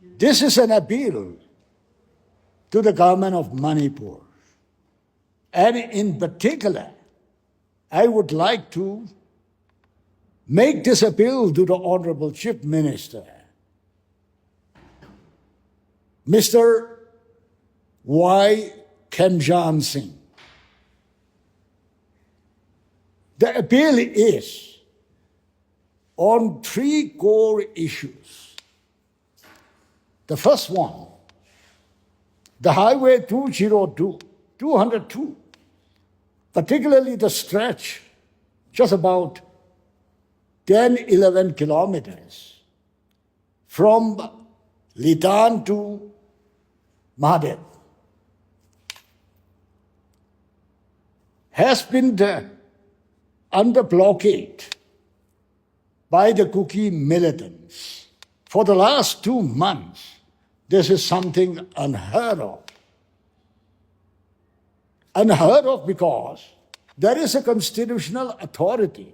This is an appeal to the government of Manipur. And in particular, I would like to make this appeal to the Honorable Chief Minister, Mr. Y. Kemjan Singh. The appeal is on three core issues. The first one, the Highway 202, particularly the stretch just about 10, 11 kilometers from Litan to Mahadev, has been under blockade by the Kuki militants for the last 2 months. This is something unheard of. Unheard of because there is a constitutional authority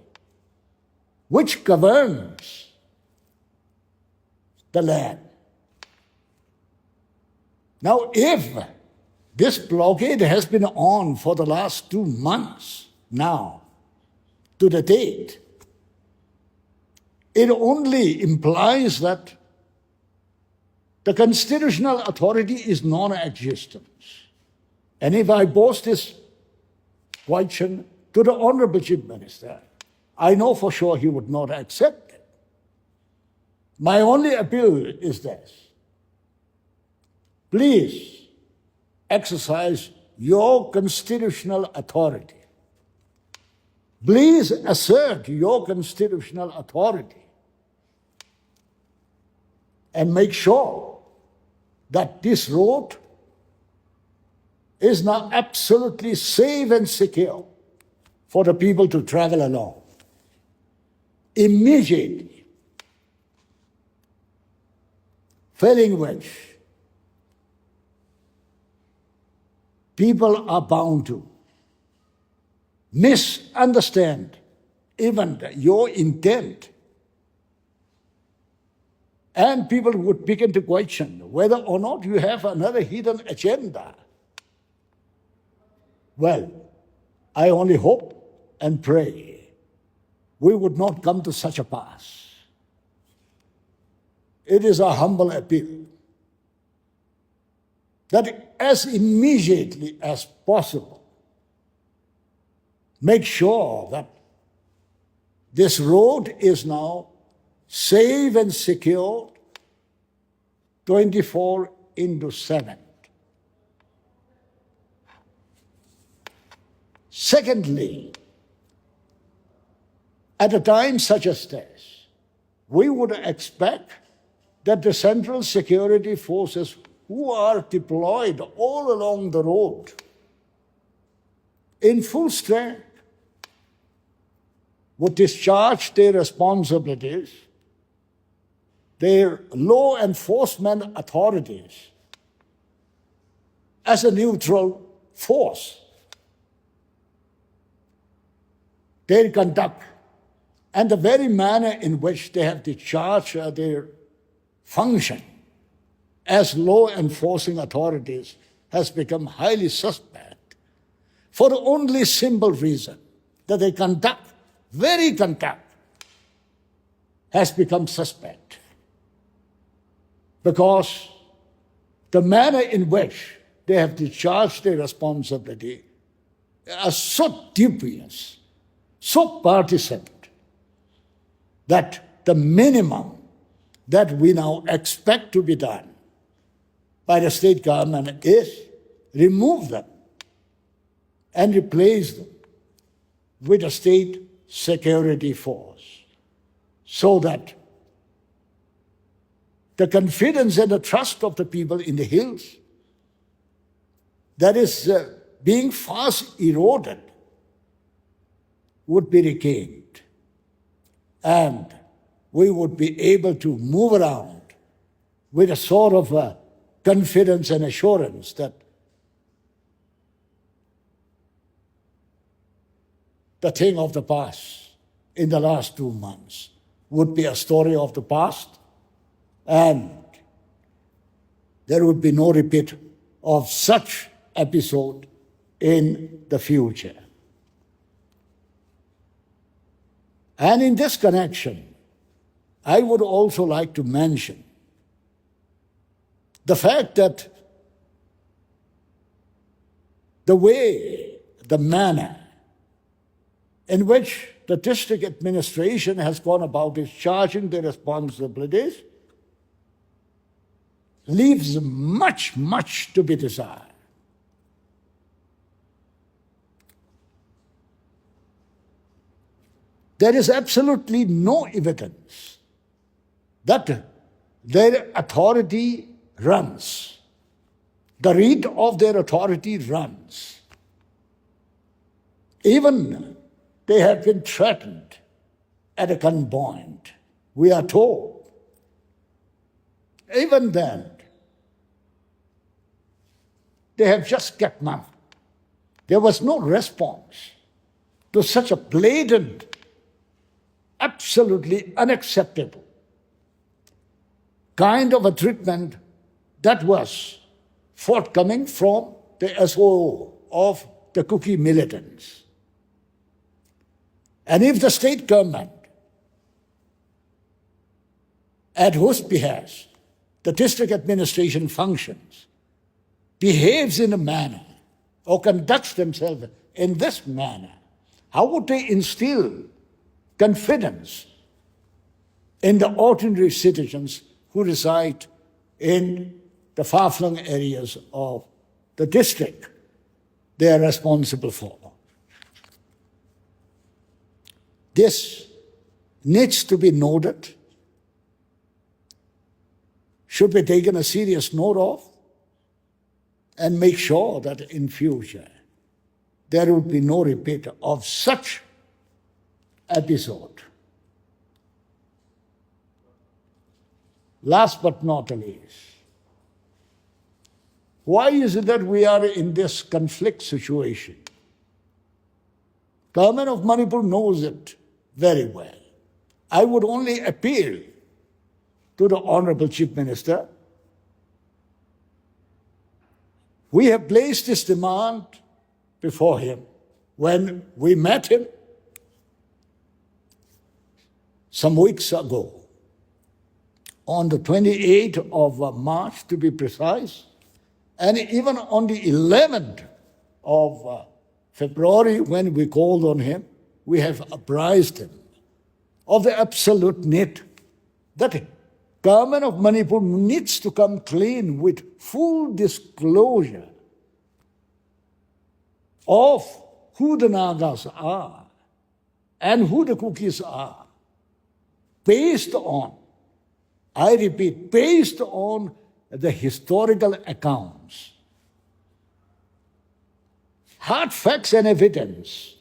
which governs the land. Now, if this blockade has been on for the last 2 months now, to the date, it only implies that the constitutional authority is non-existent. And if I pose this question to the Honorable Chief Minister, I know for sure he would not accept it. My only appeal is this. Please exercise your constitutional authority. Please assert your constitutional authority and make sure that this road is now absolutely safe and secure for the people to travel along. Immediately, failing which, people are bound to misunderstand even your intent. And people would begin to question whether or not you have another hidden agenda. Well, I only hope and pray we would not come to such a pass. It is a humble appeal that as immediately as possible, make sure that this road is now safe and secure 24/7. Secondly, at a time such as this, we would expect that the central security forces who are deployed all along the road in full strength would discharge their responsibilities, their law enforcement authorities, as a neutral force. Their conduct and the very manner in which they have discharged their function as law enforcing authorities has become highly suspect for the only simple reason that their very conduct has become suspect. Because the manner in which they have discharged their responsibility are so dubious, so partisan, that the minimum that we now expect to be done by the state government is remove them and replace them with a state security force, so that the confidence and the trust of the people in the hills that is being fast eroded would be regained, and we would be able to move around with a sort of confidence and assurance that the thing of the past in the last 2 months would be a story of the past, and there would be no repeat of such episode in the future. And in this connection, I would also like to mention the fact that the way, the manner in which the district administration has gone about discharging their responsibilities leaves much, much to be desired. There is absolutely no evidence that their authority runs. The reed of their authority runs. Even they have been threatened at a gunpoint, we are told. Even then, they have just kept mum. There was no response to such a blatant, absolutely unacceptable kind of a treatment that was forthcoming from the SOO of the Kuki militants. And if the state government, at whose behest the district administration functions, behaves in a manner or conducts themselves in this manner, how would they instill confidence in the ordinary citizens who reside in the far-flung areas of the district they are responsible for? This needs to be noted, should be taken a serious note of, and make sure that in future there would be no repeat of such episode. Last but not least, why is it that we are in this conflict situation? Government of Manipur knows it very well. I would only appeal to the Honorable Chief Minister. We have placed this demand before him when we met him some weeks ago, on the 28th of March to be precise, and even on the 11th of February when we called on him, we have apprised him of the absolute need that government of Manipur needs to come clean with full disclosure of who the Nagas are and who the Kukis are, based on, I repeat, based on the historical accounts, hard facts and evidence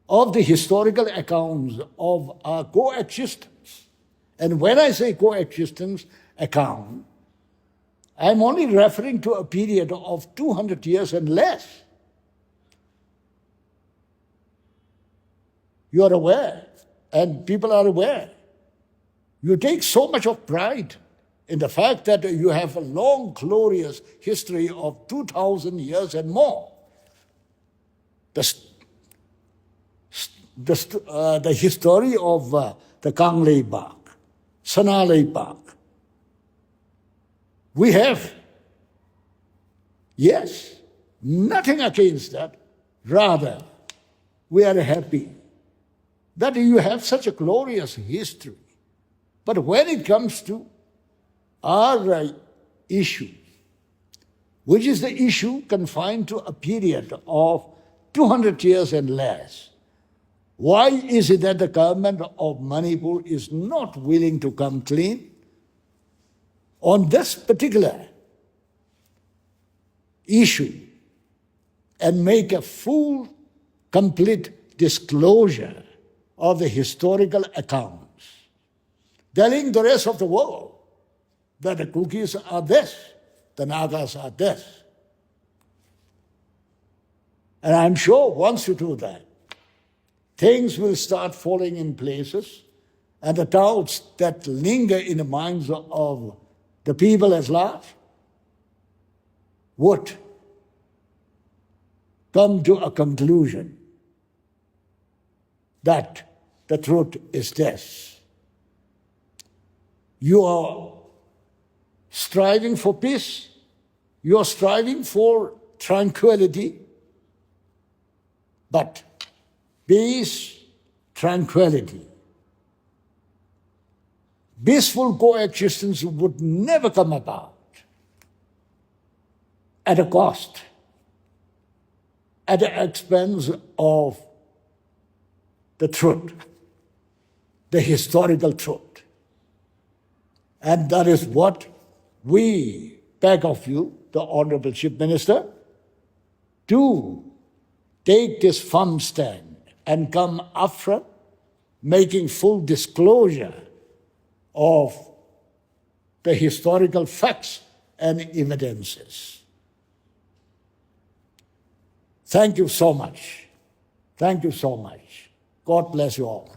of the historical accounts of our coexistence. And when I say coexistence account, I'm only referring to a period of 200 years and less. You are aware, and people are aware. You take so much of pride in the fact that you have a long, glorious history of 2,000 years and more. The history of the Kanglei Bak, Sanalei Bak. We have, yes, nothing against that. Rather, we are happy that you have such a glorious history. But when it comes to our issue, which is the issue confined to a period of 200 years and less, why is it that the government of Manipur is not willing to come clean on this particular issue and make a full, complete disclosure of the historical accounts, telling the rest of the world that the Kukis are this, the Nagas are this? And I'm sure once you do that, things will start falling in places, and the doubts that linger in the minds of the people at large would come to a conclusion that the truth is this. You are striving for peace, you are striving for tranquility, but peace, tranquility, peaceful coexistence would never come about at a cost, at the expense of the truth, the historical truth. And that is what we beg of you, the Honorable Chief Minister, to take this firm stand and come upfront, making full disclosure of the historical facts and evidences. Thank you so much. Thank you so much. God bless you all.